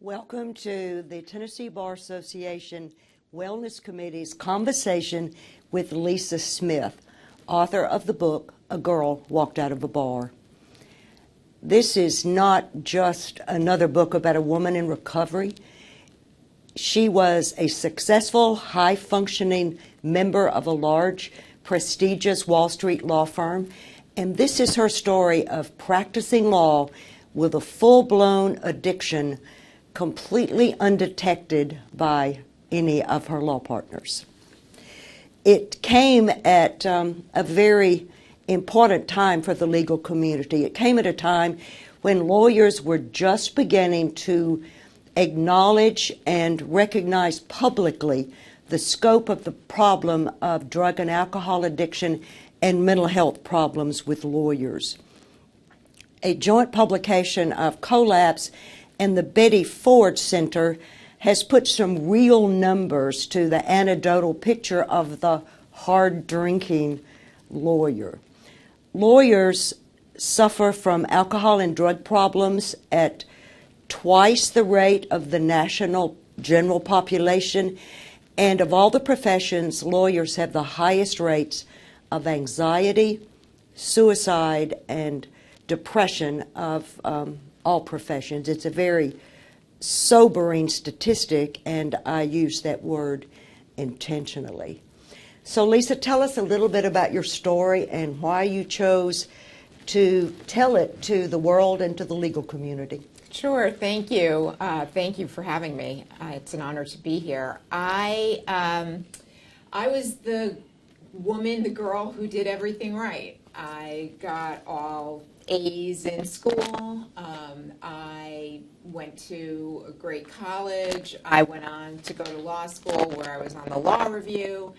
Welcome to the Tennessee Bar Association Wellness Committee's conversation with Lisa Smith, author of the book, A Girl Walked Out of a Bar. This is not just another book about a woman in recovery. She was a successful, high-functioning member of a large, prestigious Wall Street law firm, and this is her story of practicing law with a full-blown addiction completely undetected by any of her law partners. It came at a very important time for the legal community. It came at a time when lawyers were just beginning to acknowledge and recognize publicly the scope of the problem of drug and alcohol addiction and mental health problems with lawyers. A joint publication of Collapse and the Betty Ford Center has put some real numbers to the anecdotal picture of the hard-drinking lawyer. Lawyers suffer from alcohol and drug problems at twice the rate of the national general population, and of all the professions, lawyers have the highest rates of anxiety, suicide, and depression of all professions. It's a very sobering statistic, and I use that word intentionally. So, Lisa, tell us a little bit about your story and why you chose to tell it to the world and to the legal community. Sure, thank you. Thank you for having me. It's an honor to be here. I was the woman, the girl who did everything right. I got all A's in school. I went to a great college. I went on to go to law school where I was on the law review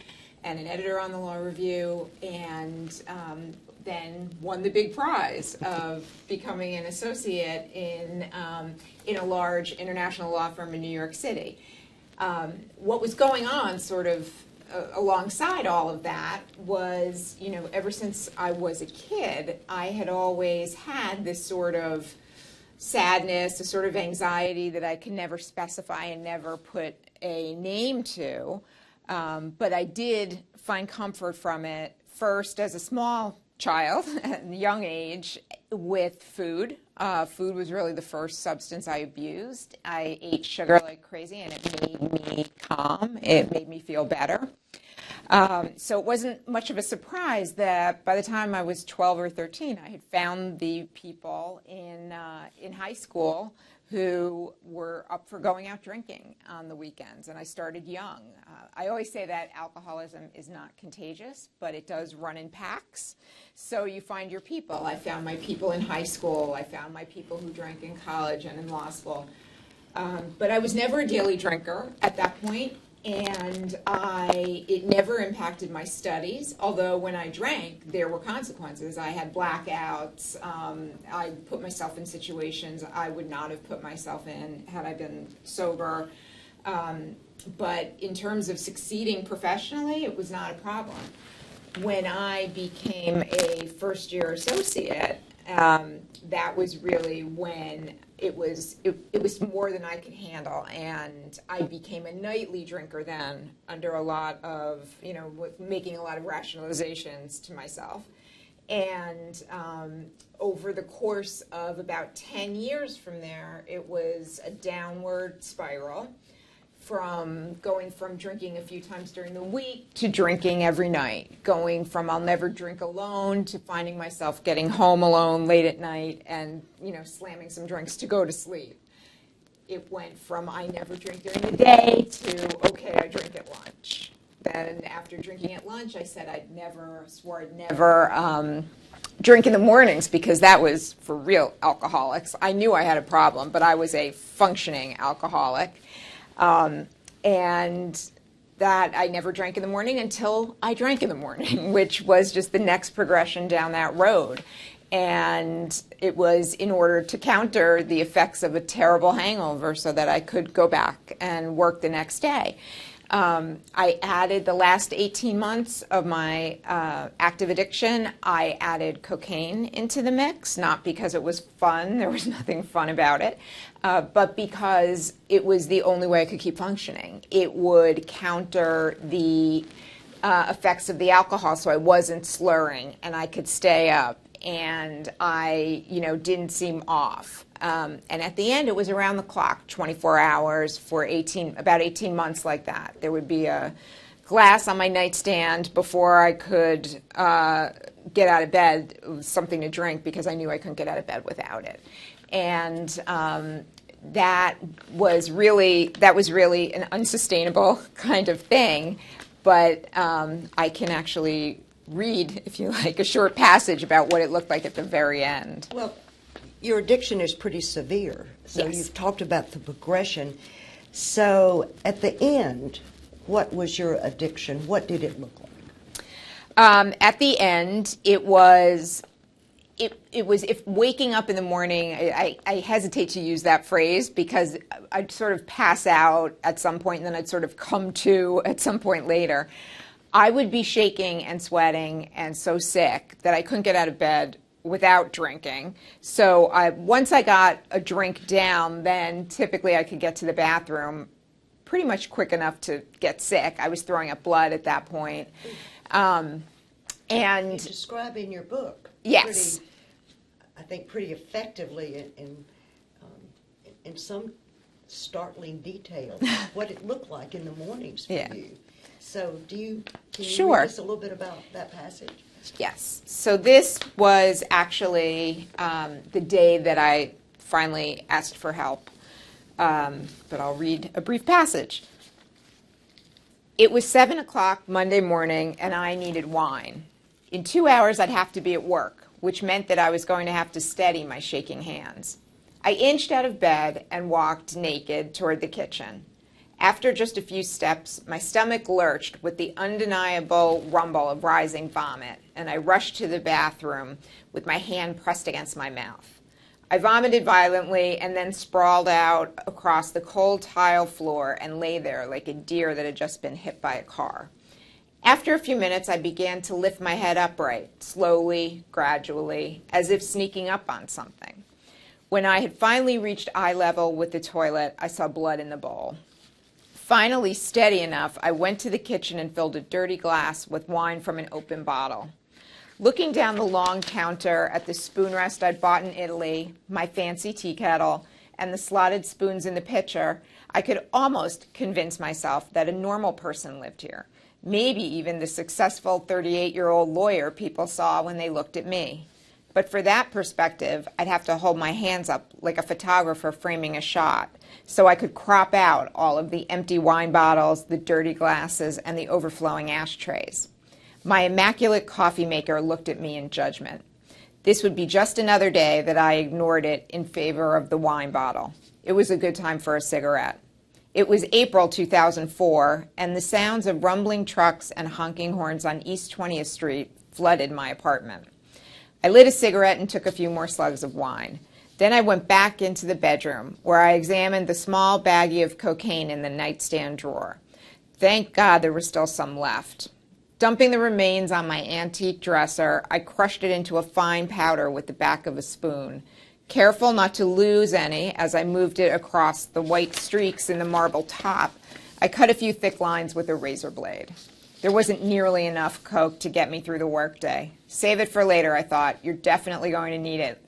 and an editor on the law review, and then won the big prize of becoming an associate in a large international law firm in New York City. What was going on sort of alongside all of that was, ever since I was a kid, I had always had this sort of sadness, a sort of anxiety that I could never specify and never put a name to. But I did find comfort from it first as a small child at a young age with food. Food was really the first substance I abused. I ate sugar like crazy, and it made me calm. It made me feel better. So it wasn't much of a surprise that by the time I was 12 or 13, I had found the people in high school who were up for going out drinking on the weekends, and I started young. I always say that alcoholism is not contagious, but it does run in packs. So you find your people. I found my people in high school. I found my people who drank in college and in law school. But I was never a daily drinker at that point, and it never impacted my studies, although when I drank, there were consequences. I had blackouts. I put myself in situations I would not have put myself in had I been sober. But in terms of succeeding professionally, it was not a problem. When I became a first-year associate, that was really when it was more than I could handle, and I became a nightly drinker then, under a lot of, making a lot of rationalizations to myself. And over the course of about 10 years from there, it was a downward spiral, from going from drinking a few times during the week to drinking every night, going from I'll never drink alone to finding myself getting home alone late at night and, slamming some drinks to go to sleep. It went from I never drink during the day to, okay, I drink at lunch. Then after drinking at lunch, I said I'd never drink in the mornings, because that was for real alcoholics. I knew I had a problem, but I was a functioning alcoholic. And that I never drank in the morning until I drank in the morning, which was just the next progression down that road. And it was in order to counter the effects of a terrible hangover so that I could go back and work the next day. I added the last 18 months of my active addiction. I added cocaine into the mix, not because it was fun. There was nothing fun about it, but because it was the only way I could keep functioning. It would counter the effects of the alcohol, so I wasn't slurring and I could stay up and I, didn't seem off. And at the end, it was around the clock, 24 hours for about 18 months like that. There would be a glass on my nightstand before I could get out of bed, something to drink, because I knew I couldn't get out of bed without it. And that was really an unsustainable kind of thing. But I can actually read, if you like, a short passage about what it looked like at the very end. Well, your addiction is pretty severe. So Yes. You've talked about the progression. So at the end, what was your addiction? What did it look like? At the end, it was if waking up in the morning, I hesitate to use that phrase because I'd sort of pass out at some point and then I'd sort of come to at some point later. I would be shaking and sweating and so sick that I couldn't get out of bed without drinking. So once I got a drink down, then typically I could get to the bathroom pretty much quick enough to get sick. I was throwing up blood at that point. And You describe in your book, yes, pretty effectively in some startling detail what it looked like in the mornings for Yeah. you. So can you Sure. read us a little bit about that passage? Yes. So this was actually the day that I finally asked for help. But I'll read a brief passage. It was 7 o'clock Monday morning, and I needed wine. In 2 hours, I'd have to be at work, which meant that I was going to have to steady my shaking hands. I inched out of bed and walked naked toward the kitchen. After just a few steps, my stomach lurched with the undeniable rumble of rising vomit, and I rushed to the bathroom with my hand pressed against my mouth. I vomited violently and then sprawled out across the cold tile floor and lay there like a deer that had just been hit by a car. After a few minutes, I began to lift my head upright, slowly, gradually, as if sneaking up on something. When I had finally reached eye level with the toilet, I saw blood in the bowl. Finally steady enough, I went to the kitchen and filled a dirty glass with wine from an open bottle. Looking down the long counter at the spoon rest I'd bought in Italy, my fancy tea kettle, and the slotted spoons in the pitcher, I could almost convince myself that a normal person lived here. Maybe even the successful 38-year-old lawyer people saw when they looked at me. But for that perspective, I'd have to hold my hands up like a photographer framing a shot, so I could crop out all of the empty wine bottles, the dirty glasses, and the overflowing ashtrays. My immaculate coffee maker looked at me in judgment. This would be just another day that I ignored it in favor of the wine bottle. It was a good time for a cigarette. It was April 2004, and the sounds of rumbling trucks and honking horns on East 20th Street flooded my apartment. I lit a cigarette and took a few more slugs of wine. Then I went back into the bedroom, where I examined the small baggie of cocaine in the nightstand drawer. Thank God there was still some left. Dumping the remains on my antique dresser, I crushed it into a fine powder with the back of a spoon. Careful not to lose any as I moved it across the white streaks in the marble top, I cut a few thick lines with a razor blade. There wasn't nearly enough coke to get me through the workday. Save it for later, I thought. You're definitely going to need it.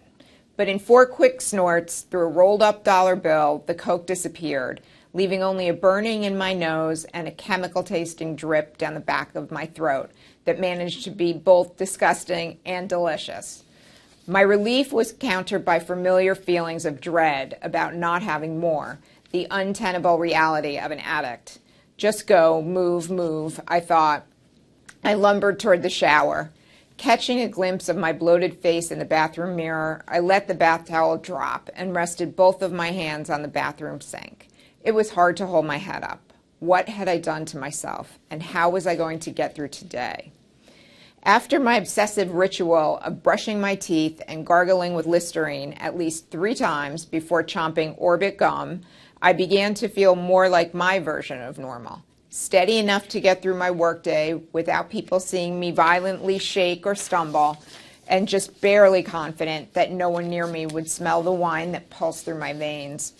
But in 4 quick snorts through a rolled-up dollar bill, the coke disappeared, leaving only a burning in my nose and a chemical-tasting drip down the back of my throat that managed to be both disgusting and delicious. My relief was countered by familiar feelings of dread about not having more, the untenable reality of an addict. Just go, move, I thought. I lumbered toward the shower. Catching a glimpse of my bloated face in the bathroom mirror, I let the bath towel drop and rested both of my hands on the bathroom sink. It was hard to hold my head up. What had I done to myself, and how was I going to get through today? After my obsessive ritual of brushing my teeth and gargling with Listerine at least 3 times before chomping Orbit gum, I began to feel more like my version of normal. steady enough to get through my workday without people seeing me violently shake or stumble, and just barely confident that no one near me would smell the wine that pulsed through my veins.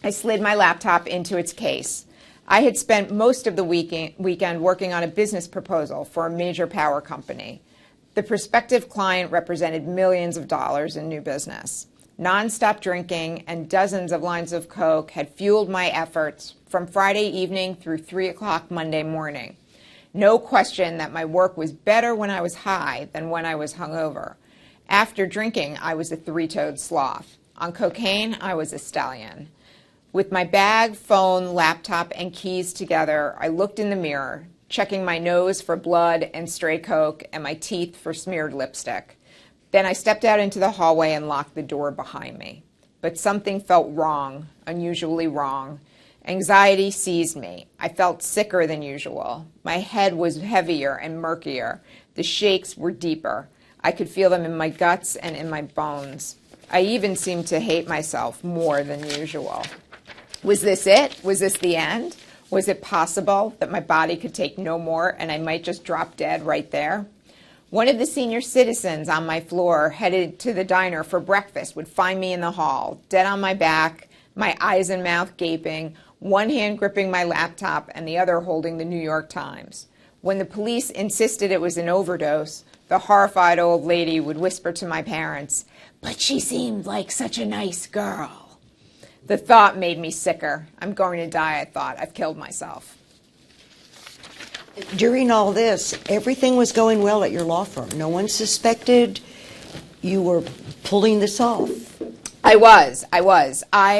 I slid my laptop into its case. I had spent most of the weekend working on a business proposal for a major power company. The prospective client represented millions of dollars in new business. Nonstop drinking and dozens of lines of Coke had fueled my efforts from Friday evening through 3 o'clock Monday morning. No question that my work was better when I was high than when I was hungover. After drinking, I was a three-toed sloth. On cocaine, I was a stallion. With my bag, phone, laptop, and keys together, I looked in the mirror, checking my nose for blood and stray Coke and my teeth for smeared lipstick. Then I stepped out into the hallway and locked the door behind me. But something felt wrong, unusually wrong. Anxiety seized me. I felt sicker than usual. My head was heavier and murkier. The shakes were deeper. I could feel them in my guts and in my bones. I even seemed to hate myself more than usual. Was this it? Was this the end? Was it possible that my body could take no more and I might just drop dead right there? One of the senior citizens on my floor, headed to the diner for breakfast, would find me in the hall, dead on my back, my eyes and mouth gaping, one hand gripping my laptop and the other holding the New York Times. When the police insisted it was an overdose, the horrified old lady would whisper to my parents, "But she seemed like such a nice girl." The thought made me sicker. I'm going to die, I thought. I've killed myself. During all this, everything was going well at your law firm. No one suspected you were pulling this off. I was. I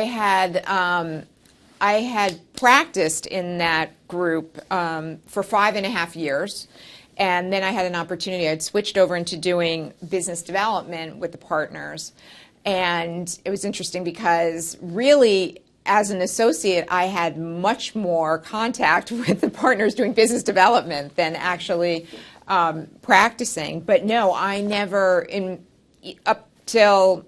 had practiced in that group for 5.5 years, and then I had an opportunity. I'd switched over into doing business development with the partners, and it was interesting because really, as an associate, I had much more contact with the partners doing business development than actually practicing. But no, I never, up till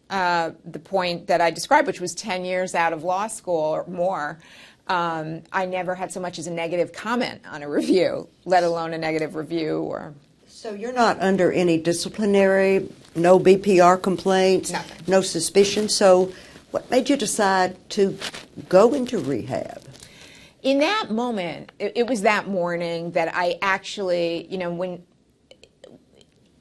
the point that I described, which was 10 years out of law school or more, I never had so much as a negative comment on a review, let alone a negative review. Or So you're not under any disciplinary, no BPR complaints, Nothing. no suspicion. So what made you decide to go into rehab? in that moment, it was that morning that I actually,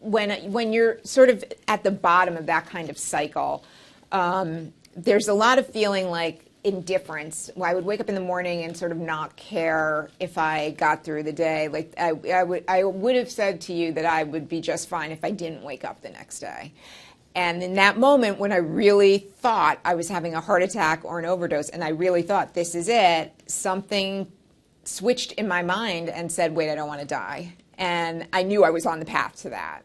when you're sort of at the bottom of that kind of cycle, there's a lot of feeling like indifference. I would wake up in the morning and sort of not care if I got through the day. Like I would have said to you that I would be just fine if I didn't wake up the next day. And in that moment when I really thought I was having a heart attack or an overdose, and I really thought this is it, something switched in my mind and said, wait, I don't want to die. And I knew I was on the path to that,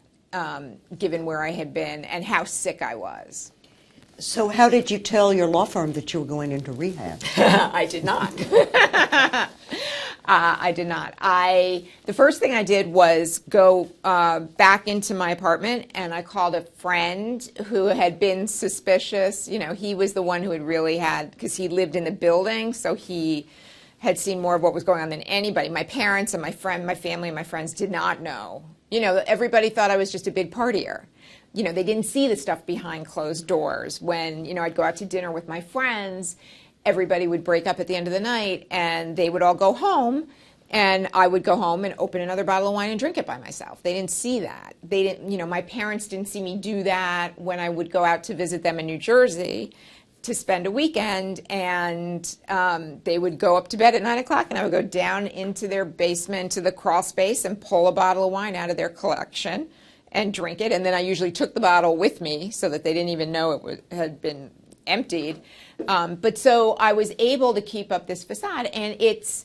given where I had been and how sick I was. So how did you tell your law firm that you were going into rehab? I did not. I did not. The first thing I did was go back into my apartment, and I called a friend who had been suspicious. He was the one who had really had, because he lived in the building, so he had seen more of what was going on than anybody. My parents and my family and my friends did not know. Everybody thought I was just a big partier. They didn't see the stuff behind closed doors. When, I'd go out to dinner with my friends, everybody would break up at the end of the night and they would all go home, and I would go home and open another bottle of wine and drink it by myself. They didn't see that. They didn't, my parents didn't see me do that when I would go out to visit them in New Jersey to spend a weekend, and they would go up to bed at 9 o'clock, and I would go down into their basement to the crawl space and pull a bottle of wine out of their collection and drink it. And then I usually took the bottle with me so that they didn't even know it had been emptied. But so I was able to keep up this facade, and it's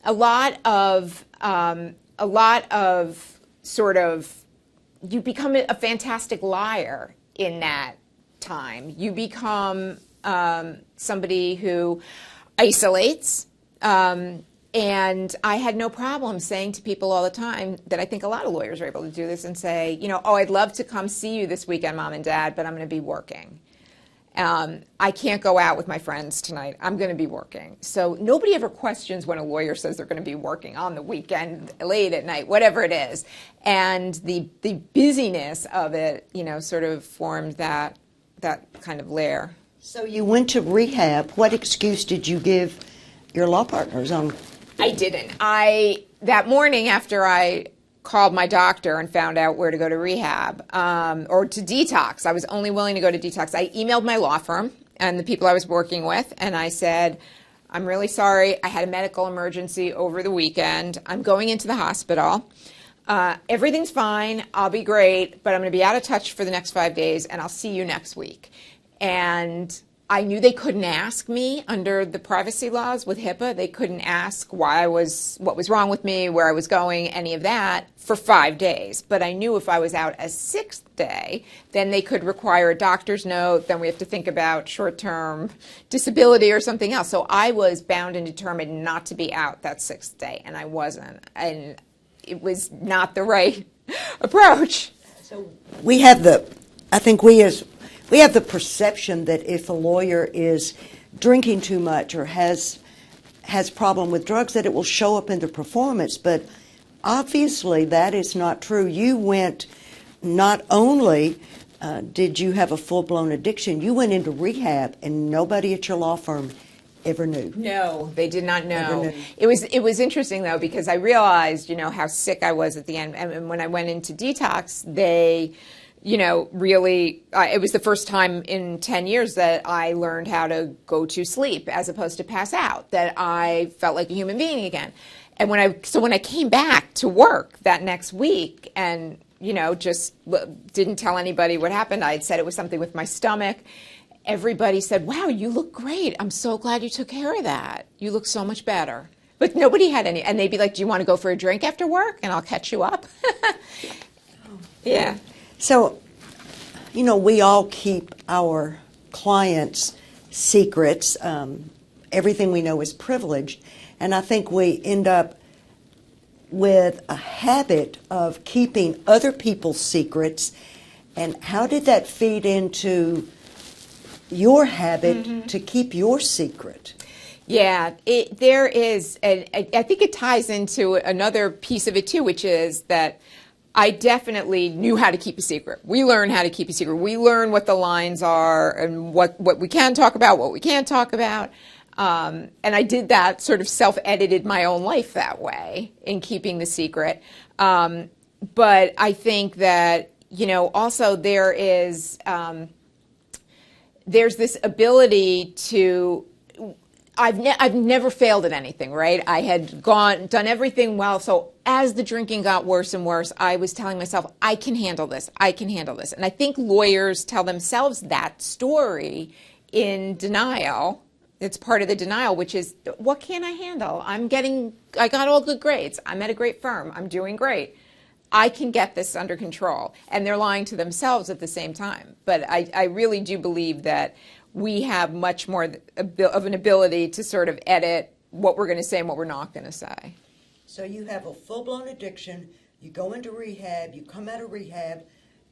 a lot of sort of, you become a fantastic liar in that time. You become somebody who isolates, and I had no problem saying to people all the time that I think a lot of lawyers are able to do this and say, oh, I'd love to come see you this weekend, Mom and Dad, but I'm going to be working. I can't go out with my friends tonight. I'm going to be working. So nobody ever questions when a lawyer says they're going to be working on the weekend, late at night, whatever it is. And the busyness of it, sort of formed that kind of layer. So you went to rehab. What excuse did you give your law partners on? I didn't. That morning after I called my doctor and found out where to go to rehab or to detox. I was only willing to go to detox. I emailed my law firm and the people I was working with, and I said, I'm really sorry. I had a medical emergency over the weekend. I'm going into the hospital. Everything's fine. I'll be great, but I'm going to be out of touch for the next 5 days, and I'll see you next week. And I knew they couldn't ask me under the privacy laws with HIPAA. They couldn't ask what was wrong with me, where I was going, any of that for 5 days. But I knew if I was out a sixth day, then they could require a doctor's note. Then we have to think about short-term disability or something else. So I was bound and determined not to be out that sixth day, and I wasn't. And it was not the right approach. So we have the perception that if a lawyer is drinking too much or has problem with drugs, that it will show up in the performance. But obviously that is not true. You went, not only did you have a full-blown addiction, you went into rehab, and nobody at your law firm ever knew. No, they did not know. It was interesting, though, because I realized, how sick I was at the end. And when I went into detox, they really, it was the first time in 10 years that I learned how to go to sleep as opposed to pass out, that I felt like a human being again. And when I came back to work that next week and, just didn't tell anybody what happened, I had said it was something with my stomach. Everybody said, wow, you look great. I'm so glad you took care of that. You look so much better. But nobody had any, and they'd be like, do you want to go for a drink after work? And I'll catch you up. Yeah. So, we all keep our clients' secrets. Everything we know is privileged. And I think we end up with a habit of keeping other people's secrets. And how did that feed into your habit to keep your secret? Yeah, there is, and I think it ties into another piece of it too, which is that I definitely knew how to keep a secret. We learn how to keep a secret. We learn what the lines are and what we can talk about, what we can't talk about. And I did that, sort of self-edited my own life that way in keeping the secret. But I think that, also there's this ability to, I've never failed at anything, right? I had done everything well. So as the drinking got worse and worse, I was telling myself, I can handle this. I can handle this. And I think lawyers tell themselves that story in denial. It's part of the denial, which is, what can I handle? I got all good grades. I'm at a great firm. I'm doing great. I can get this under control. And they're lying to themselves at the same time. But I really do believe that we have much more of an ability to sort of edit what we're going to say and what we're not going to say. So you have a full-blown addiction, you go into rehab, you come out of rehab,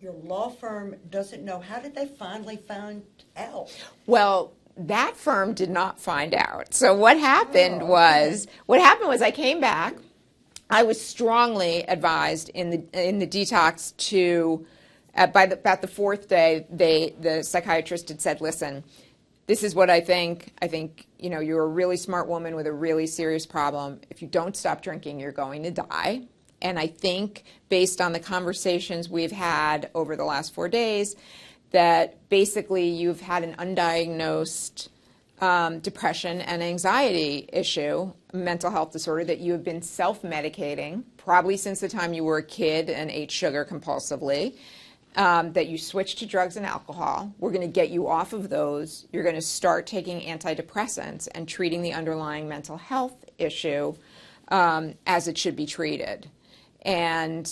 your law firm doesn't know. How did they finally find out? Well, that firm did not find out. So what happened was I came back. I was strongly advised in the detox to, about the fourth day, the psychiatrist had said, listen, this is what I think. I think, you're a really smart woman with a really serious problem. If you don't stop drinking, you're going to die. And I think, based on the conversations we've had over the last 4 days, that basically you've had an undiagnosed depression and anxiety issue, mental health disorder, that you have been self-medicating, probably since the time you were a kid and ate sugar compulsively, that you switched to drugs and alcohol. We're going to get you off of those. You're going to start taking antidepressants and treating the underlying mental health issue as it should be treated. And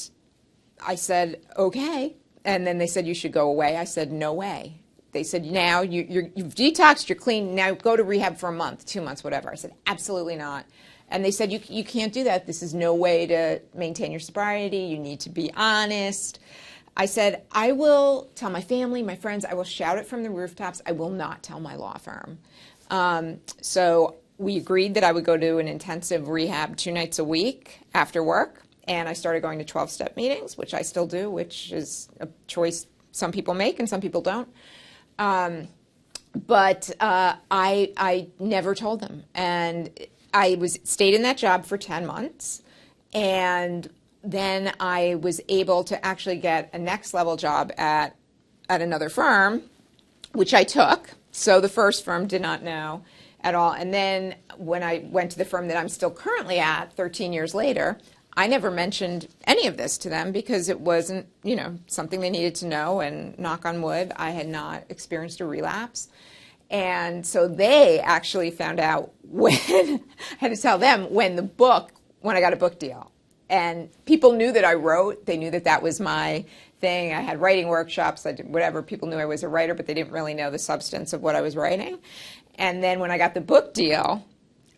I said, okay. And then they said, you should go away. I said, no way. They said, now you've detoxed, you're clean, now go to rehab for a month, 2 months, whatever. I said, absolutely not. And they said, you can't do that. This is no way to maintain your sobriety. You need to be honest. I said, I will tell my family, my friends, I will shout it from the rooftops. I will not tell my law firm. So we agreed that I would go to an intensive rehab 2 nights a week after work. And I started going to 12-step meetings, which I still do, which is a choice some people make and some people don't. But I never told them. And I stayed in that job for 10 months. And then I was able to actually get a next level job at another firm, which I took. So the first firm did not know at all. And then when I went to the firm that I'm still currently at 13 years later, I never mentioned any of this to them because it wasn't, something they needed to know. And knock on wood, I had not experienced a relapse. And so they actually found out when, I had to tell them when I got a book deal. And people knew that I wrote. They knew that that was my thing. I had writing workshops. I did whatever. People knew I was a writer, but they didn't really know the substance of what I was writing. And then when I got the book deal,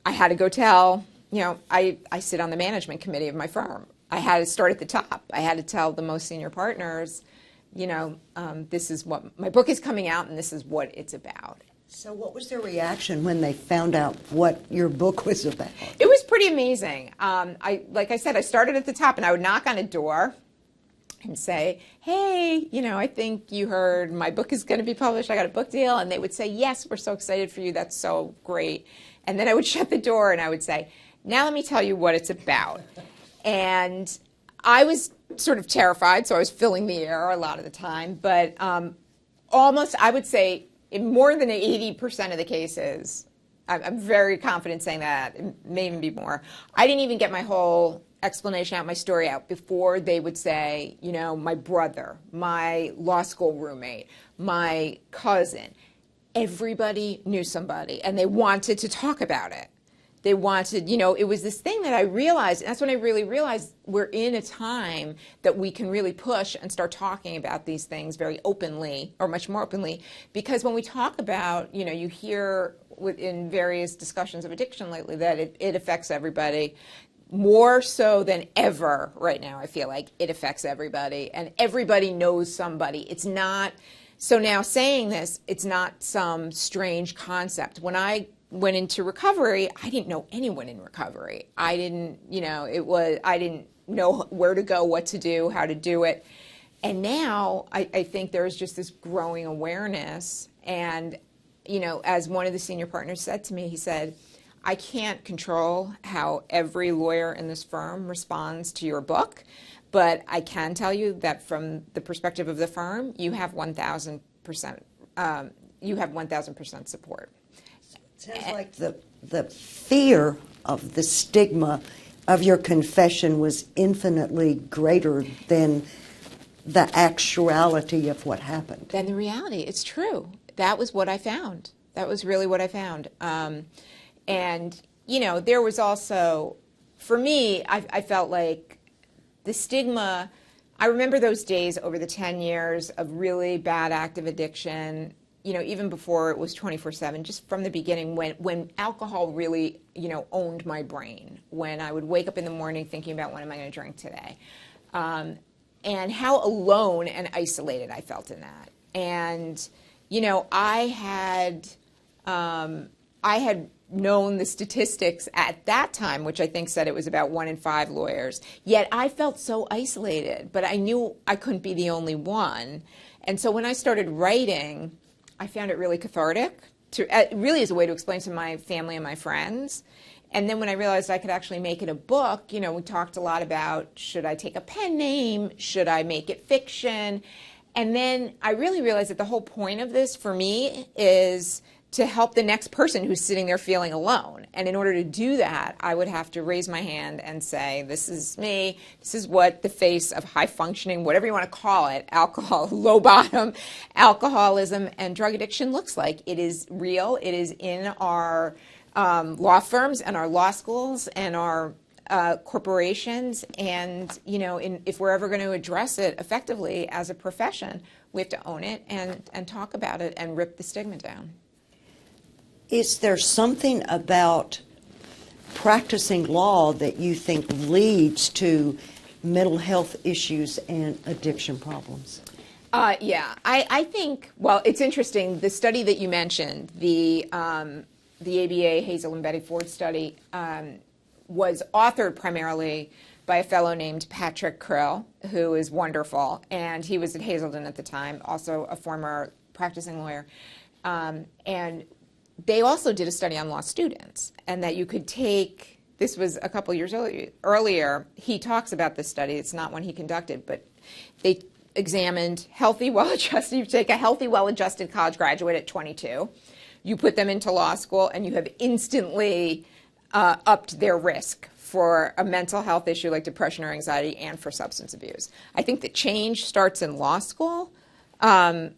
I had to go tell, I sit on the management committee of my firm. I had to start at the top. I had to tell the most senior partners, this is what my book is coming out and this is what it's about. So what was their reaction when they found out what your book was about? It was pretty amazing. Like I said, I started at the top and I would knock on a door and say, hey, I think you heard my book is going to be published. I got a book deal. And they would say, yes, we're so excited for you. That's so great. And then I would shut the door and I would say, now let me tell you what it's about. And I was sort of terrified, so I was filling the air a lot of the time. But almost, I would say, in more than 80% of the cases, I'm very confident saying that, it may even be more, I didn't even get my whole explanation out, my story out, before they would say, my brother, my law school roommate, my cousin. Everybody knew somebody, and they wanted to talk about it. They wanted, it was this thing that I realized, and that's when I really realized we're in a time that we can really push and start talking about these things very openly, or much more openly, because when we talk about, you hear in various discussions of addiction lately that it affects everybody. More so than ever right now, I feel like it affects everybody, and everybody knows somebody. It's not, so now saying this, it's not some strange concept. When I went into recovery, I didn't know anyone in recovery. I didn't, I didn't know where to go, what to do, how to do it. And now I think there's just this growing awareness. And, as one of the senior partners said to me, he said, I can't control how every lawyer in this firm responds to your book, but I can tell you that from the perspective of the firm, you have 1,000%. You have 1,000% support. Sounds like the fear of the stigma of your confession was infinitely greater than the actuality of what happened. Than the reality. It's true. That was what I found. That was really what I found. And, there was also, for me, I felt like the stigma, I remember those days over the 10 years of really bad active addiction, even before it was 24/7, just from the beginning when alcohol really, owned my brain, when I would wake up in the morning thinking about what am I going to drink today, and how alone and isolated I felt in that. And, I had known the statistics at that time, which I think said it was about 1 in 5 lawyers. Yet I felt so isolated, but I knew I couldn't be the only one. And so when I started writing, I found it really cathartic. Really as a way to explain to my family and my friends. And then when I realized I could actually make it a book, we talked a lot about, should I take a pen name? Should I make it fiction? And then I really realized that the whole point of this for me is to help the next person who's sitting there feeling alone. And in order to do that, I would have to raise my hand and say, this is me, this is what the face of high functioning, whatever you want to call it, alcohol, low bottom, alcoholism and drug addiction looks like. It is real. It is in our law firms and our law schools and our corporations. And, if we're ever going to address it effectively as a profession, we have to own it and talk about it and rip the stigma down. Is there something about practicing law that you think leads to mental health issues and addiction problems? Yeah, I think, well, it's interesting. The study that you mentioned, the ABA Hazel and Betty Ford study, was authored primarily by a fellow named Patrick Krill, who is wonderful, and he was at Hazelden at the time, also a former practicing lawyer. And they also did a study on law students, and that you could take, this was a couple years earlier, he talks about this study, it's not one he conducted, but they examined healthy, well-adjusted, you take a healthy, well-adjusted college graduate at 22, you put them into law school, and you have instantly upped their risk for a mental health issue like depression or anxiety and for substance abuse. I think the change starts in law school. I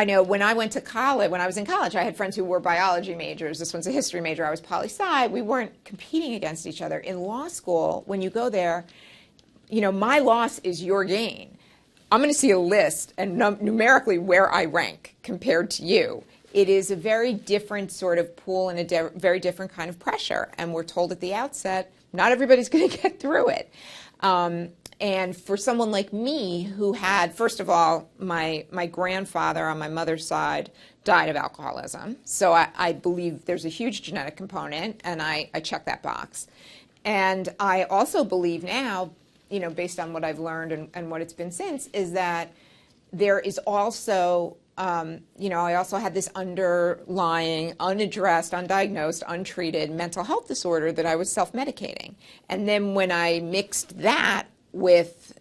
know when I went to college, when I was in college, I had friends who were biology majors. This one's a history major. I was poli-sci. We weren't competing against each other. In law school, when you go there, you know, my loss is your gain. I'm going to see a list and numerically where I rank compared to you. It is a very different sort of pool and a very different kind of pressure. And we're told at the outset, not everybody's going to get through it. And for someone like me who had, first of all, my grandfather on my mother's side died of alcoholism. So I believe there's a huge genetic component, and I check that box. And I also believe now, you know, based on what I've learned and what it's been since, is that there is also, you know, I also had this underlying, unaddressed, undiagnosed, untreated mental health disorder that I was self-medicating. And then when I mixed that with,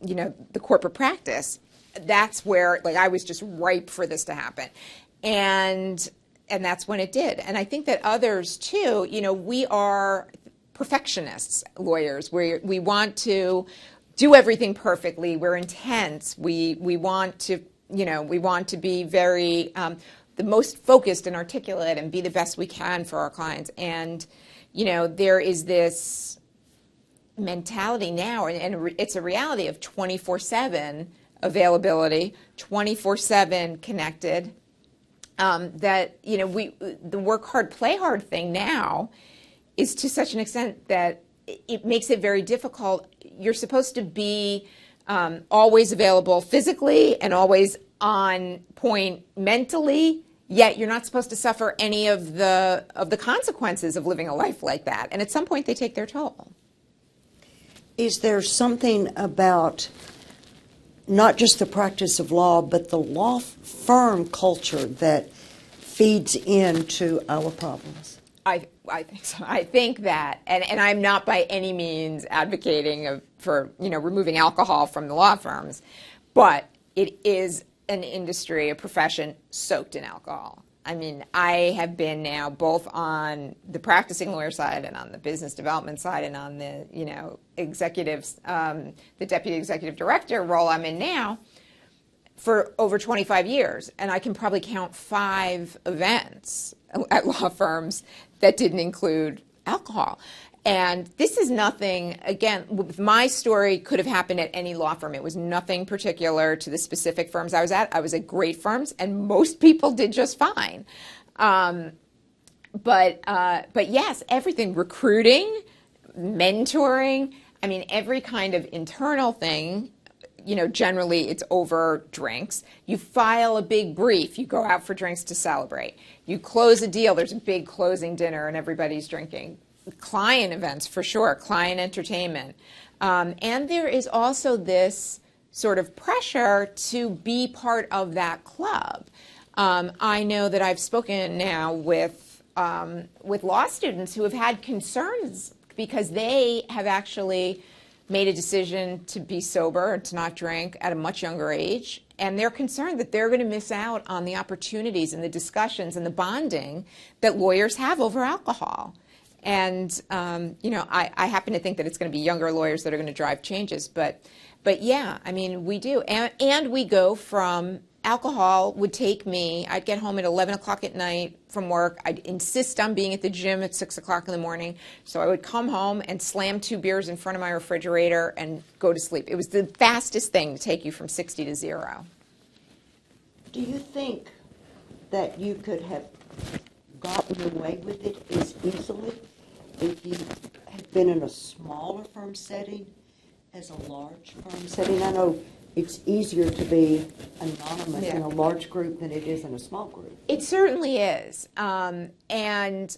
you know, the corporate practice, that's where, like, I was just ripe for this to happen. And that's when it did. And I think that others, too, you know, we are perfectionists, lawyers. We want to do everything perfectly. We're intense. We want to, you know, we want to be very, the most focused and articulate and be the best we can for our clients. And, you know, there is this mentality now, and it's a reality of 24/7 availability, 24/7 connected, that, you know, the work hard, play hard thing now is to such an extent that it makes it very difficult. You're supposed to be always available physically and always on point mentally, yet you're not supposed to suffer any of the consequences of living a life like that. And at some point, they take their toll. Is there something about not just the practice of law, but the law firm culture that feeds into our problems? I think so. I think that, and I'm not by any means advocating for, you know, removing alcohol from the law firms, but it is an industry, a profession soaked in alcohol. I mean, I have been now both on the practicing lawyer side and on the business development side and on the, you know, executives, the deputy executive director role I'm in now for over 25 years. And I can probably count 5 events at law firms that didn't include alcohol. And this is nothing, again, my story could have happened at any law firm. It was nothing particular to the specific firms I was at. I was at great firms, and most people did just fine. But yes, everything, recruiting, mentoring, I mean, every kind of internal thing, you know, generally it's over drinks. You file a big brief, you go out for drinks to celebrate. You close a deal, there's a big closing dinner and everybody's drinking. Client events, for sure, client entertainment. And there is also this sort of pressure to be part of that club. I know that I've spoken now with law students who have had concerns because they have actually made a decision to be sober and to not drink at a much younger age. And they're concerned that they're going to miss out on the opportunities and the discussions and the bonding that lawyers have over alcohol. And, you know, I happen to think that it's going to be younger lawyers that are going to drive changes. But yeah, I mean, we do. And we go from alcohol would take me, I'd get home at 11 o'clock at night from work. I'd insist on being at the gym at 6 o'clock in the morning. So I would come home and slam 2 beers in front of my refrigerator and go to sleep. It was the fastest thing to take you from 60 to 0. Do you think that you could have gotten away with it as easily if you had been in a smaller firm setting as a large firm setting? I know it's easier to be anonymous in a large group than it is in a small group. It certainly is. And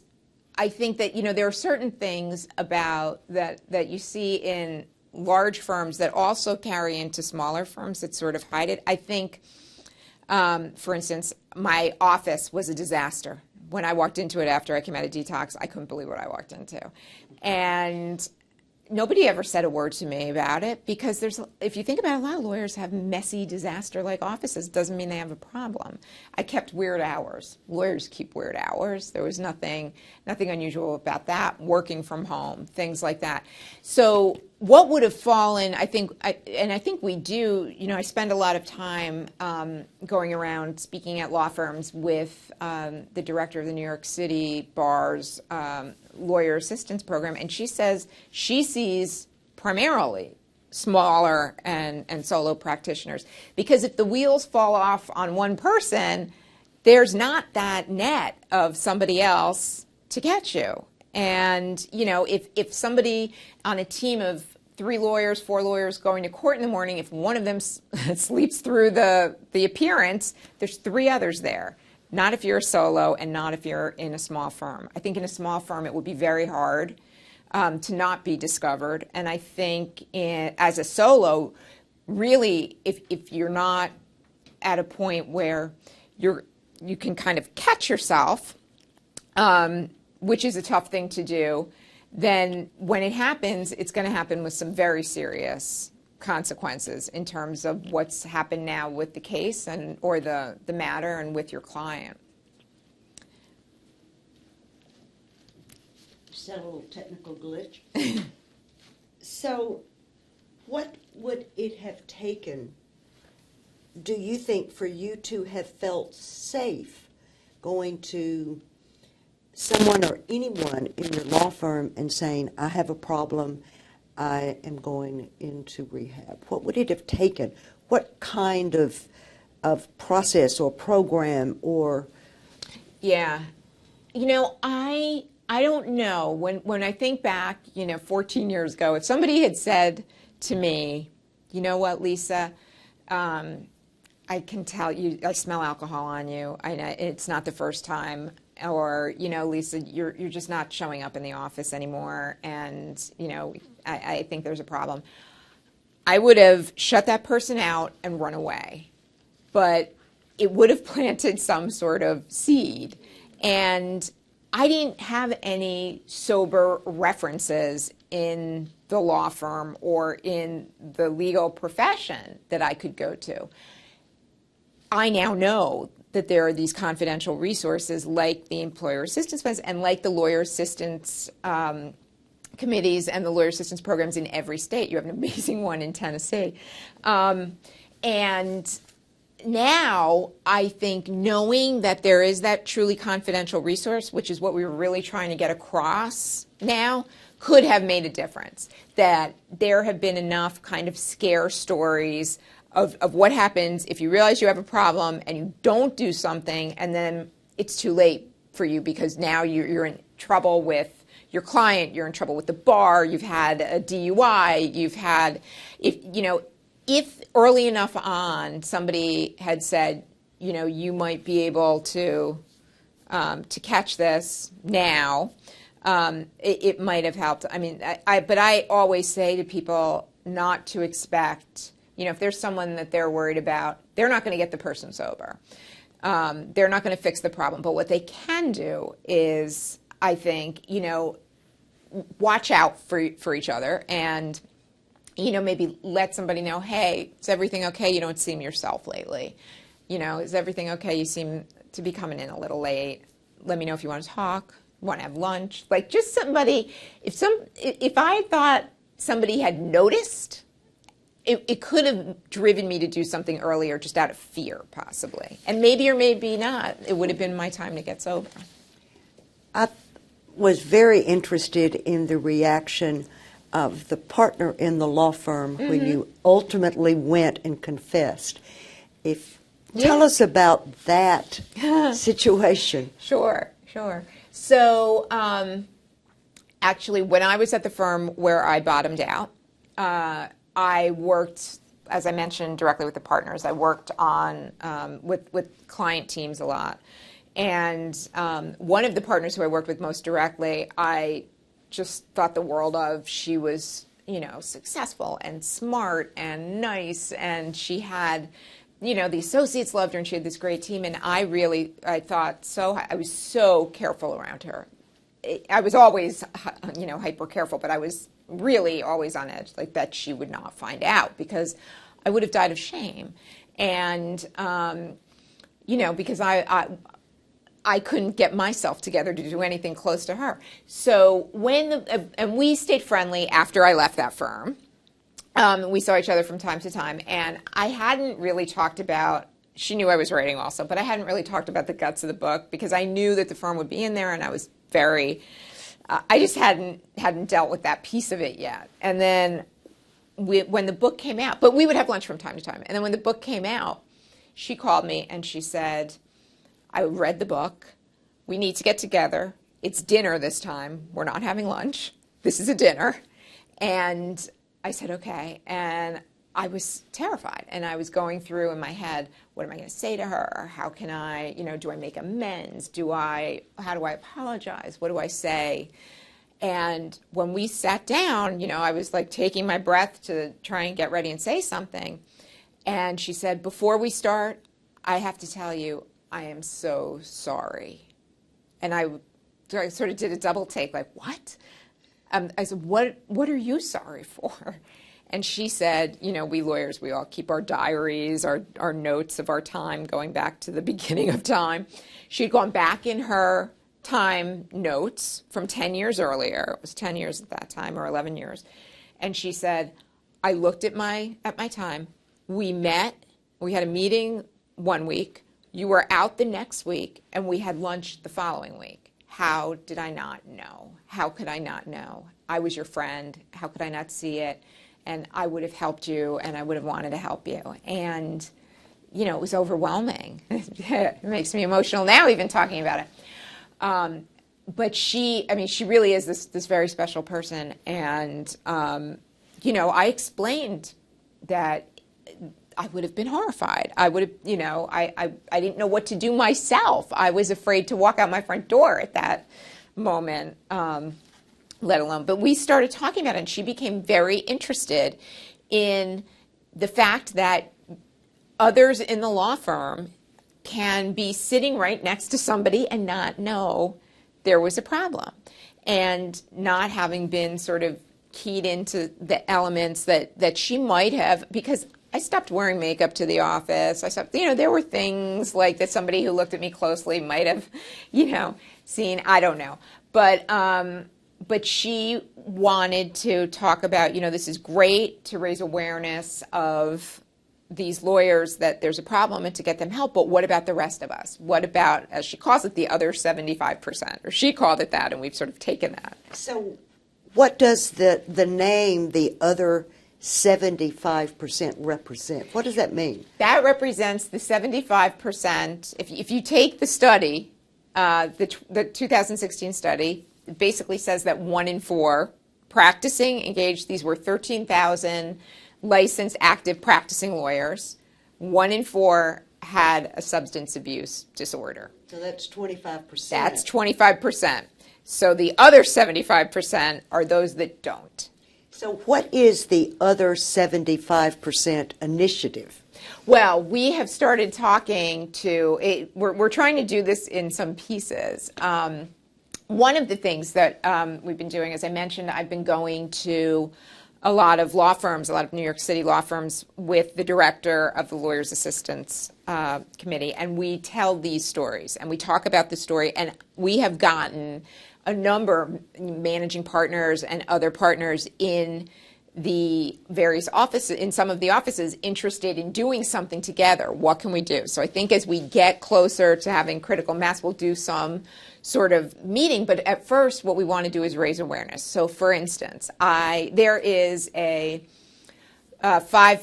I think that, there are certain things about that you see in large firms that also carry into smaller firms that sort of hide it. I think, for instance, my office was a disaster. When I walked into it after I came out of detox, I couldn't believe what I walked into. And nobody ever said a word to me about it because if you think about it, a lot of lawyers have messy, disaster-like offices. Doesn't mean they have a problem. I kept weird hours. Lawyers keep weird hours. There was nothing unusual about that. Working from home, things like that. So what would have fallen, I think we do, I spend a lot of time going around speaking at law firms with the director of the New York City Bar's lawyer assistance program, and she says she sees primarily smaller and solo practitioners because if the wheels fall off on one person, there's not that net of somebody else to catch you. And, if somebody on a team of 3 lawyers, 4 lawyers going to court in the morning, if one of them sleeps through the appearance, there's 3 others there. Not if you're a solo and not if you're in a small firm. I think in a small firm it would be very hard to not be discovered. And I think as a solo, really, if you're not at a point where you can kind of catch yourself, which is a tough thing to do, then when it happens, it's going to happen with some very serious consequences in terms of what's happened now with the case or the matter and with your client. Just had a little technical glitch. So what would it have taken, do you think, for you to have felt safe going to someone or anyone in your law firm and saying, I have a problem, I am going into rehab? What would it have taken? What kind of process or program or? Yeah. I don't know. When I think back, 14 years ago, if somebody had said to me, you know what, Lisa, I can tell you, I smell alcohol on you. I know it's not the first time. Or, Lisa, you're just not showing up in the office anymore, and, I think there's a problem. I would have shut that person out and run away. But it would have planted some sort of seed. And I didn't have any sober references in the law firm or in the legal profession that I could go to. I now know that there are these confidential resources like the employer assistance funds and like the lawyer assistance committees and the lawyer assistance programs in every state. You have an amazing one in Tennessee. And now I think knowing that there is that truly confidential resource, which is what we were really trying to get across now, could have made a difference. That there have been enough kind of scare stories of what happens if you realize you have a problem and you don't do something, and then it's too late for you because now you're in trouble with your client, you're in trouble with the bar, you've had a DUI, you've had, if early enough on somebody had said, you might be able to catch this now, it might have helped. I mean, but I always say to people not to expect, if there's someone that they're worried about, they're not going to get the person sober. They're not going to fix the problem. But what they can do is, I think, watch out for each other and, maybe let somebody know, hey, is everything okay? You don't seem yourself lately. Is everything okay? You seem to be coming in a little late. Let me know if you want to talk, want to have lunch. Like just somebody, if I thought somebody had noticed, it could have driven me to do something earlier just out of fear, possibly. And maybe or maybe not, it would have been my time to get sober. I was very interested in the reaction of the partner in the law firm when you ultimately went and confessed. Tell us about that situation. Sure. So Actually, when I was at the firm where I bottomed out, I worked, as I mentioned, directly with the partners. I worked on with client teams a lot. And one of the partners who I worked with most directly, I just thought the world of. She was, successful and smart and nice, and she had, the associates loved her, and she had this great team. And I was so careful around her. I was always, hyper careful, but I was really always on edge, like that she would not find out, because I would have died of shame. And, because I couldn't get myself together to do anything close to her. So and we stayed friendly after I left that firm. We saw each other from time to time, and I hadn't really talked about, she knew I was writing also, but I hadn't really talked about the guts of the book, because I knew that the firm would be in there, and I was I just hadn't dealt with that piece of it yet. And then when the book came out, but we would have lunch from time to time. And then when the book came out, she called me and she said, I read the book. We need to get together. It's dinner this time. We're not having lunch. This is a dinner. And I said, okay. And I was terrified. And I was going through in my head, what am I going to say to her? How can I, do I make amends? How do I apologize? What do I say? And when we sat down, I was like taking my breath to try and get ready and say something. And she said, before we start, I have to tell you, I am so sorry. And I sort of did a double take, like, what? I said, what are you sorry for? And she said, we lawyers, we all keep our diaries, our notes of our time going back to the beginning of time. She'd gone back in her time notes from 10 years earlier. It was 10 years at that time, or 11 years. And she said, I looked at my time. We met. We had a meeting one week. You were out the next week, and we had lunch the following week. How did I not know? How could I not know? I was your friend. How could I not see it? And I would have helped you, and I would have wanted to help you. And, it was overwhelming. It makes me emotional now even talking about it. But she really is this very special person. And, I explained that I would have been horrified. I would have, I didn't know what to do myself. I was afraid to walk out my front door at that moment, let alone. But we started talking about it, and she became very interested in the fact that others in the law firm can be sitting right next to somebody and not know there was a problem, and not having been sort of keyed into the elements that she might have, because I stopped wearing makeup to the office. There were things like that somebody who looked at me closely might have, seen. I don't know. But she wanted to talk about, this is great to raise awareness of these lawyers that there's a problem and to get them help, but what about the rest of us? What about, as she calls it, the other 75%? Or she called it that, and we've sort of taken that. So what does the name, the other 75% represent? What does that mean? That represents the 75%. If you take the study, the 2016 study, it basically says that 1 in 4 practicing engaged, these were 13,000 licensed active practicing lawyers, 1 in 4 had a substance abuse disorder. So that's 25%. That's 25%. So the other 75% are those that don't. So what is the other 75% initiative? Well, we have started talking to, we're trying to do this in some pieces. One of the things that we've been doing, as I mentioned, I've been going to a lot of law firms, a lot of New York City law firms, with the director of the Lawyers Assistance Committee, and we tell these stories, and we talk about the story, and we have gotten a number of managing partners and other partners in the various offices, in some of the offices, interested in doing something together. What can we do? So I think as we get closer to having critical mass, we'll do some sort of meeting. But at first, what we want to do is raise awareness. So for instance, there is a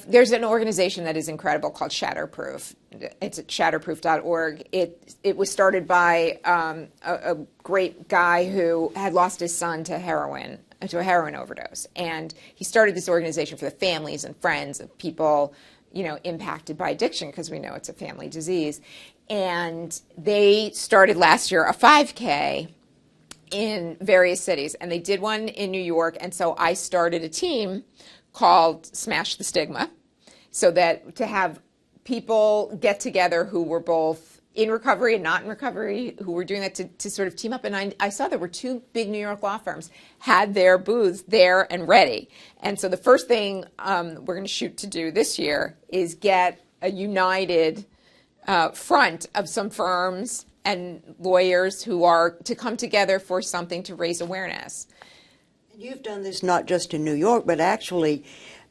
There's an organization that is incredible called Shatterproof. It's at shatterproof.org. It was started by a great guy who had lost his son to a heroin overdose. And he started this organization for the families and friends of people, impacted by addiction, because we know it's a family disease. And they started last year a 5K in various cities. And they did one in New York. And so I started a team called Smash the Stigma, so that to have people get together who were both in recovery and not in recovery, who were doing that to sort of team up. And I saw there were two big New York law firms had their booths there and ready. And so the first thing we're going to shoot to do this year is get a united front of some firms and lawyers who are to come together for something to raise awareness. You've done this not just in New York, but actually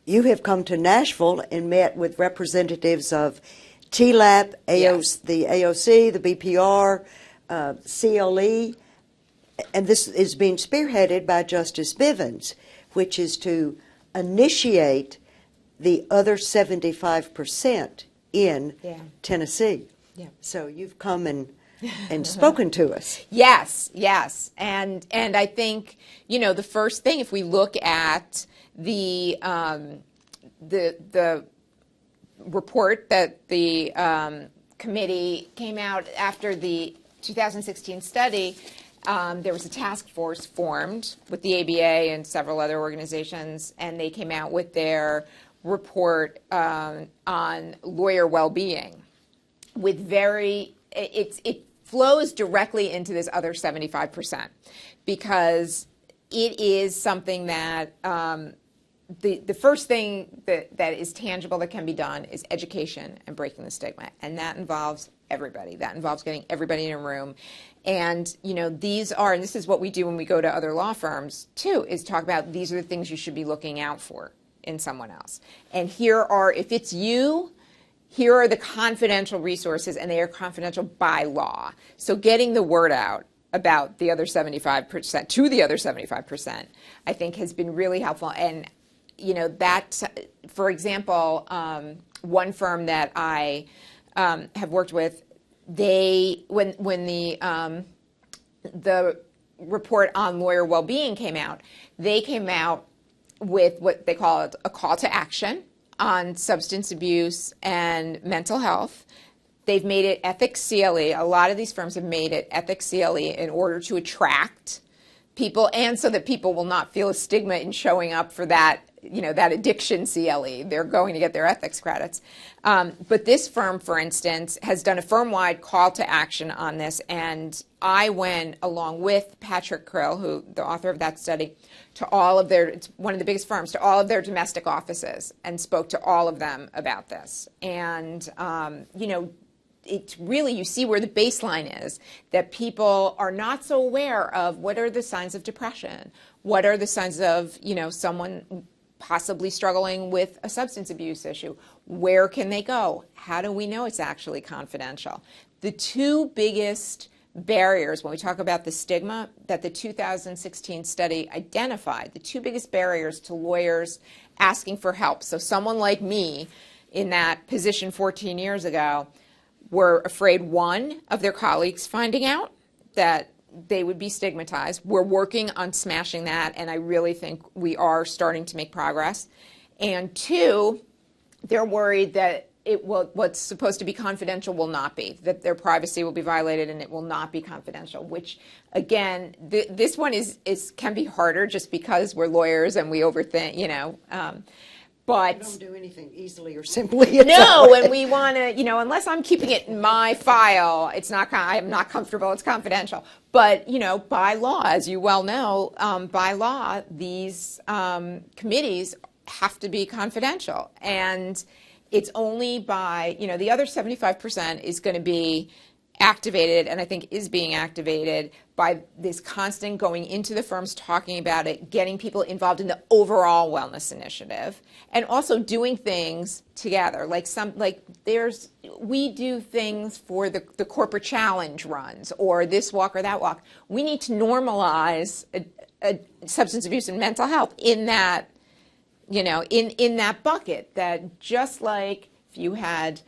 you have come to Nashville and met with representatives of TLAP, Yes. the AOC, the BPR, CLE, and this is being spearheaded by Justice Bivens, which is to initiate the other 75% in Tennessee. Yeah. So you've come and spoken to us. Yes. And I think, the first thing, if we look at the report that the committee came out after the 2016 study, there was a task force formed with the ABA and several other organizations, and they came out with their report on lawyer well-being with it flows directly into this other 75%, because it is something that the first thing that is tangible that can be done is education and breaking the stigma, and that involves everybody. That involves getting everybody in a room. And, and this is what we do when we go to other law firms, too, is talk about these are the things you should be looking out for in someone else. And if it's you, here are the confidential resources, and they are confidential by law. So getting the word out about the other 75%, to the other 75%, I think has been really helpful. And, that, for example, one firm that I have worked with, when the report on lawyer well-being came out, they came out with what they call a call to action on substance abuse and mental health. They've made it ethics CLE. A lot of these firms have made it ethics CLE in order to attract people, and so that people will not feel a stigma in showing up for that, that addiction CLE. They're going to get their ethics credits. But this firm, for instance, has done a firm-wide call to action on this, and I went along with Patrick Krill, the author of that study, to it's one of the biggest firms, to all of their domestic offices, and spoke to all of them about this. And, it's really, you see where the baseline is, that people are not so aware of what are the signs of depression, what are the signs of, someone possibly struggling with a substance abuse issue. Where can they go? How do we know it's actually confidential? The two biggest barriers when we talk about the stigma that the 2016 study identified, the two biggest barriers to lawyers asking for help. So someone like me in that position 14 years ago were afraid, one, of their colleagues finding out that they would be stigmatized. We're working on smashing that, and I really think we are starting to make progress. And two, they're worried that what's supposed to be confidential will not be, that their privacy will be violated and it will not be confidential, which, again, this one can be harder just because we're lawyers and we overthink, but We don't do anything easily or simply. No, and we want to, unless I'm keeping it in my file, I'm not comfortable, it's confidential. But, by law, as you well know, by law, these committees have to be confidential. And it's only by, the other 75% is going to be activated, and I think is being activated by this constant going into the firms, talking about it, getting people involved in the overall wellness initiative, and also doing things together. We do things for the corporate challenge runs, or this walk or that walk. We need to normalize substance abuse and mental health in that in that bucket, that just like if you had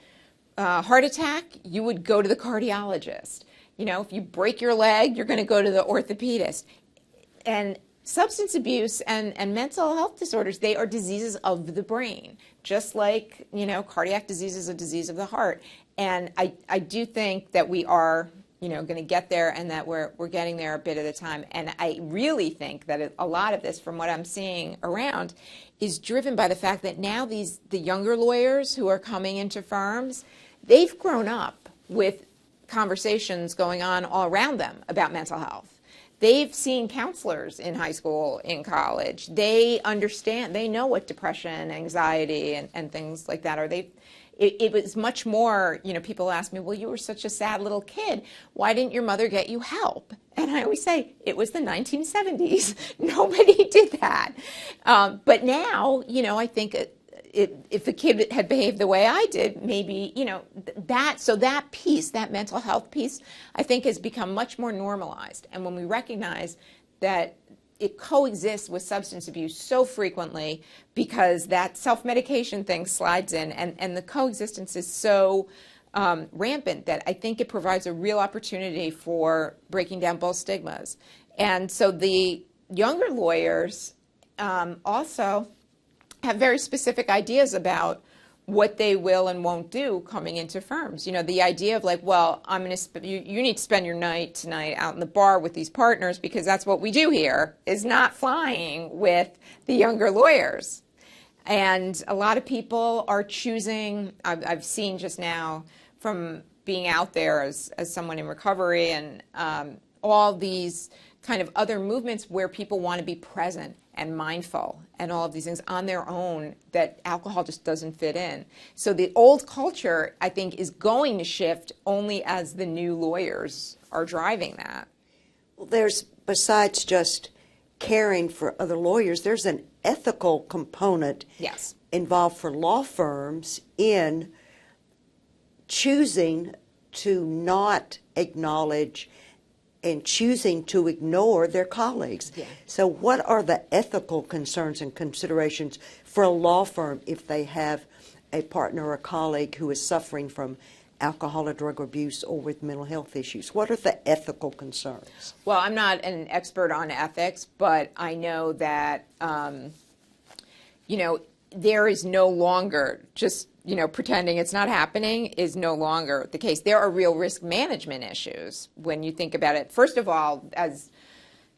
a heart attack, you would go to the cardiologist. If you break your leg, you're going to go to the orthopedist. And substance abuse and mental health disorders, they are diseases of the brain, just like, cardiac disease is a disease of the heart. And I do think that we are, going to get there, and that we're getting there a bit at a time. And I really think that a lot of this, from what I'm seeing around, is driven by the fact that now the younger lawyers who are coming into firms, they've grown up with conversations going on all around them about mental health. They've seen counselors in high school, in college. They understand, they know what depression, anxiety, and things like that are. It was much more, people ask me, well, you were such a sad little kid. Why didn't your mother get you help? And I always say, it was the 1970s. Nobody did that. But now, I think if a kid had behaved the way I did, maybe, that piece, that mental health piece, I think has become much more normalized. And when we recognize that it coexists with substance abuse so frequently, because that self-medication thing slides in, and the coexistence is so rampant, that I think it provides a real opportunity for breaking down both stigmas. And so the younger lawyers also have very specific ideas about what they will and won't do coming into firms. The idea of like, well, I'm going to you need to spend your night tonight out in the bar with these partners because that's what we do here, is not flying with the younger lawyers. And a lot of people are choosing, I've seen just now from being out there as someone in recovery, and all these kind of other movements where people want to be present and mindful and all of these things on their own, that alcohol just doesn't fit in. So the old culture, I think, is going to shift only as the new lawyers are driving that. Well, there's, besides just caring for other lawyers, there's an ethical component Yes. involved for law firms in choosing to not acknowledge and choosing to ignore their colleagues. Yeah. So what are the ethical concerns and considerations for a law firm if they have a partner or a colleague who is suffering from alcohol or drug abuse or with mental health issues? What are the ethical concerns? Well, I'm not an expert on ethics, but I know that, there is no longer just, pretending it's not happening is no longer the case. There are real risk management issues when you think about it. First of all, as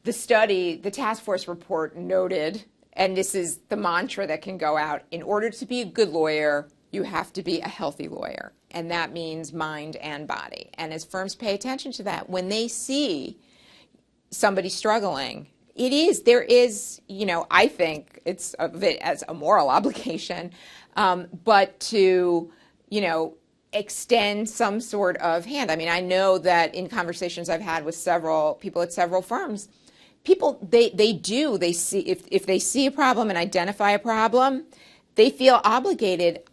the task force report noted, and this is the mantra that can go out, in order to be a good lawyer, you have to be a healthy lawyer. And that means mind and body. And as firms pay attention to that, when they see somebody struggling, there is, I think it's of it as a moral obligation, but to, extend some sort of hand. I mean, I know that in conversations I've had with several people at several firms, people, they see, if they see a problem and identify a problem, they feel obligated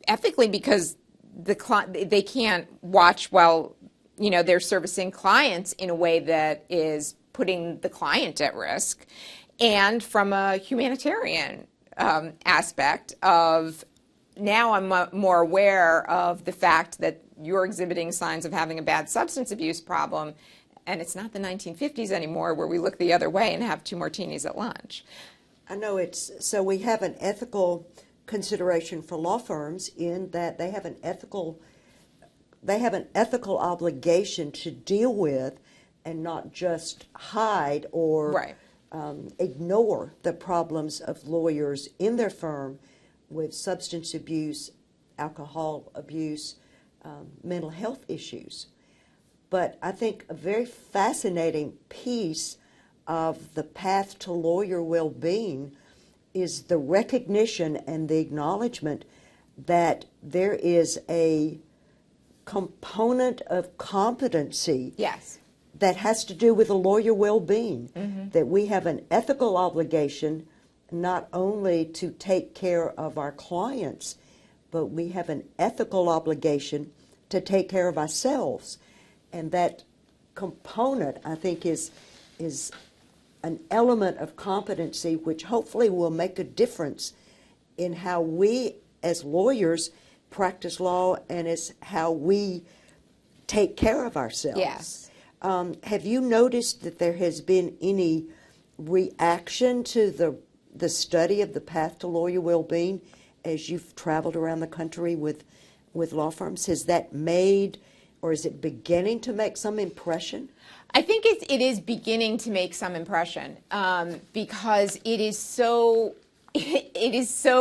ethically, because they can't watch while, they're servicing clients in a way that is putting the client at risk. And from a humanitarian aspect of, now I'm more aware of the fact that you're exhibiting signs of having a bad substance abuse problem, and it's not the 1950s anymore where we look the other way and have 2 martinis at lunch. I know so we have an ethical consideration for law firms in that they have an ethical obligation to deal with and not just hide or Right. Ignore the problems of lawyers in their firm with substance abuse, alcohol abuse, mental health issues. But I think a very fascinating piece of the path to lawyer well-being is the recognition and the acknowledgement that there is a component of competency Yes. that has to do with a lawyer well-being, that we have an ethical obligation not only to take care of our clients, but we have an ethical obligation to take care of ourselves. And that component, I think, is an element of competency which hopefully will make a difference in how we as lawyers practice law and as how we take care of ourselves. Yes. Have you noticed that there has been any reaction to the study of the path to lawyer well-being as you've traveled around the country with law firms? Has that made, or is it beginning to make some impression? I think it is beginning to make some impression because it is so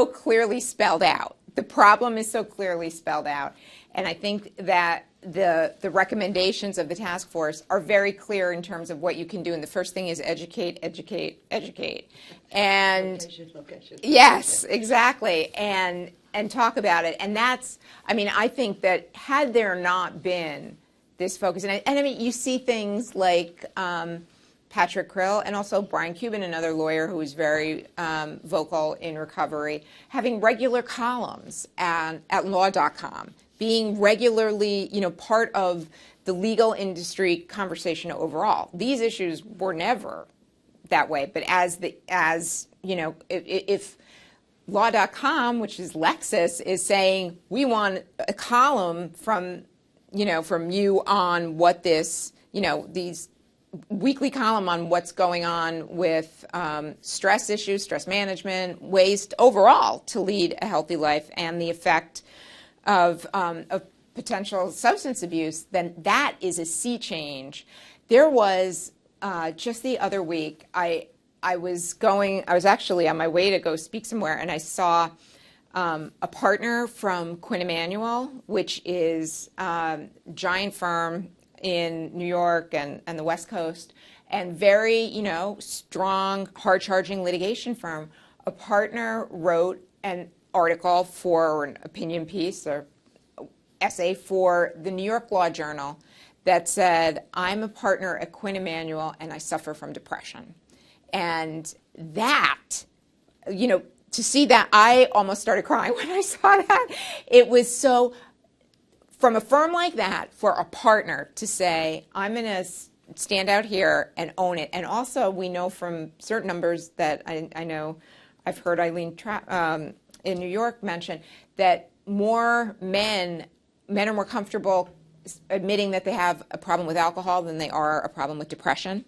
clearly spelled out. The problem is so clearly spelled out, and I think that the recommendations of the task force are very clear in terms of what you can do. And the first thing is educate, educate, educate, and Location. yes, exactly, and talk about it. And that's, I mean, I think that had there not been this focus, and I mean, you see things like Patrick Krill and also Brian Cuban, another lawyer who is very vocal in recovery, having regular columns at law.com, being regularly, part of the legal industry conversation overall. These issues were never that way, but if law.com, which is Lexis, is saying we want a column from you on what this, these weekly column on what's going on with stress issues, stress management, ways overall to lead a healthy life, and the effect of potential substance abuse, then that is a sea change. There was just the other week, I was actually on my way to go speak somewhere, and I saw a partner from Quinn Emanuel, which is a giant firm in New York and the West Coast, and very, strong, hard-charging litigation firm. A partner wrote an article or an opinion piece or essay for the New York Law Journal that said, I'm a partner at Quinn Emanuel and I suffer from depression. And that, to see that, I almost started crying when I saw that. It was so, from a firm like that, for a partner to say, I'm going to stand out here and own it. And also, we know from certain numbers that I know I've heard Eileen in New York mention that more men are more comfortable admitting that they have a problem with alcohol than they are a problem with depression.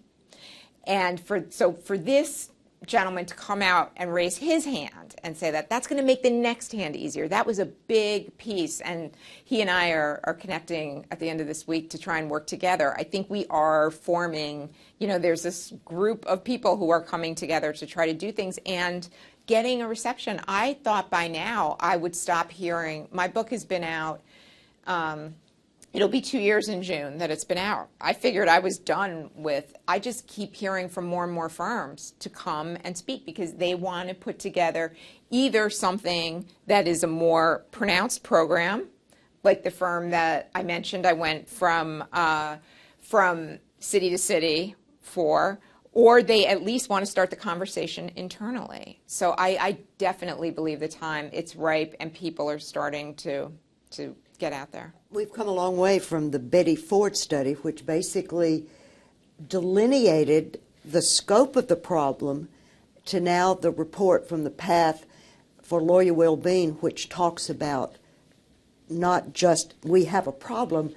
And for this gentleman to come out and raise his hand and say that's going to make the next hand easier, that was a big piece. And he and I are connecting at the end of this week to try and work together. I think we are forming, there's this group of people who are coming together to try to do things and getting a reception. I thought by now I would stop hearing. My book has been out. It'll be 2 years in June that it's been out. I figured I was done with. I just keep hearing from more and more firms to come and speak because they want to put together either something that is a more pronounced program, like the firm that I mentioned I went from city to city for, or they at least want to start the conversation internally. So I definitely believe the time it's ripe and people are starting to get out there. We've come a long way from the Betty Ford study, which basically delineated the scope of the problem, to now the report from the Path for Lawyer Wellbeing, which talks about not just we have a problem,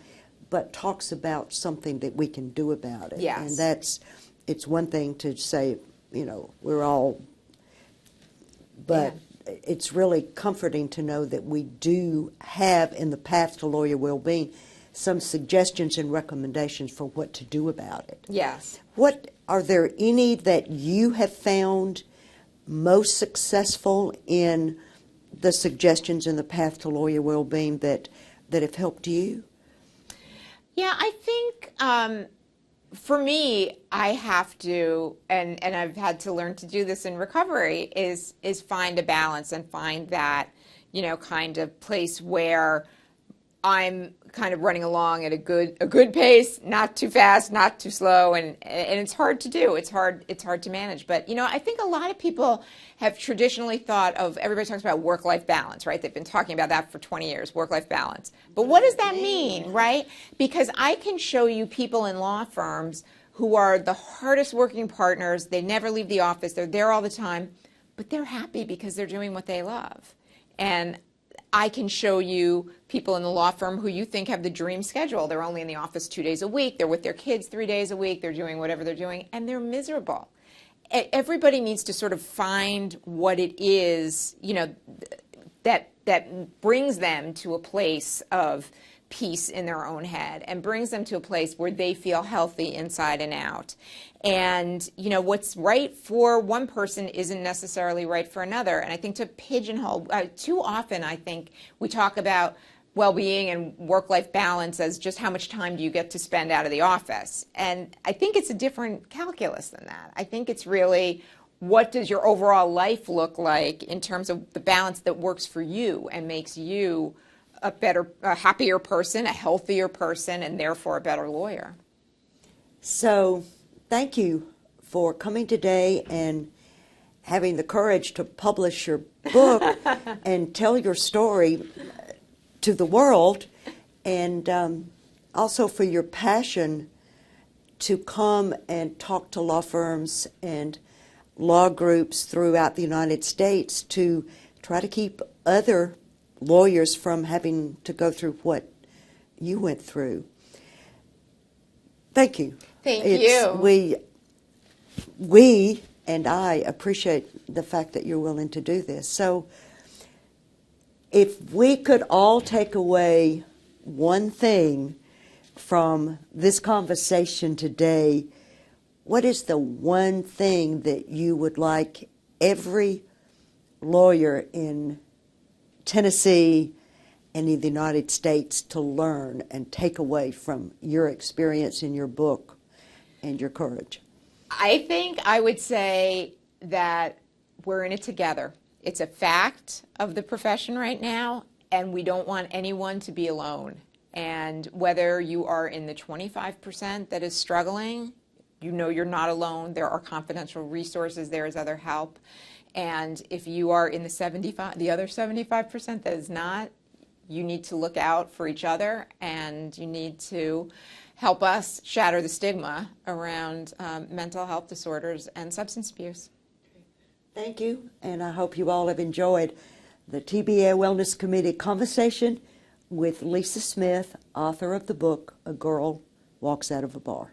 but talks about something that we can do about it. Yes. And it's one thing to say, we're all, but it's really comforting to know that we do have in the Path to Lawyer Wellbeing some suggestions and recommendations for what to do about it. Yes. Are there any that you have found most successful in the suggestions in the Path to Lawyer Wellbeing that have helped you? Yeah, I think for me, I have to, and I've had to learn to do this in recovery, is find a balance and find that, kind of place where I'm kind of running along at a good pace, not too fast, not too slow, and it's hard to do. It's hard to manage. But I think a lot of people have traditionally thought of, everybody talks about work-life balance, right? They've been talking about that for 20 years, work-life balance. But what does that mean, right? Because I can show you people in law firms who are the hardest working partners. They never leave the office. They're there all the time, but they're happy because they're doing what they love. And I can show you people in the law firm who you think have the dream schedule. They're only in the office 2 days a week. They're with their kids 3 days a week. They're doing whatever they're doing, and they're miserable. Everybody needs to sort of find what it is, that brings them to a place of peace in their own head and brings them to a place where they feel healthy inside and out. And, what's right for one person isn't necessarily right for another. And I think to pigeonhole, too often I think we talk about well-being and work-life balance as just how much time do you get to spend out of the office. And I think it's a different calculus than that. I think it's really, what does your overall life look like in terms of the balance that works for you and makes you a happier person, a healthier person, and therefore a better lawyer. So thank you for coming today and having the courage to publish your book and tell your story to the world, and also for your passion to come and talk to law firms and law groups throughout the United States to try to keep other lawyers from having to go through what you went through. Thank you. Thank you. We and I appreciate the fact that you're willing to do this. So if we could all take away one thing from this conversation today, what is the one thing that you would like every lawyer in Tennessee and in the United States to learn and take away from your experience in your book and your courage? I think I would say that we're in it together. It's a fact of the profession right now, and we don't want anyone to be alone. And whether you are in the 25% that is struggling, you're not alone. There are confidential resources. There is other help. And if you are in the other 75% that is not, you need to look out for each other, and you need to help us shatter the stigma around mental health disorders and substance abuse. Thank you, and I hope you all have enjoyed the TBA Wellness Committee conversation with Lisa Smith, author of the book, A Girl Walks Out of a Bar.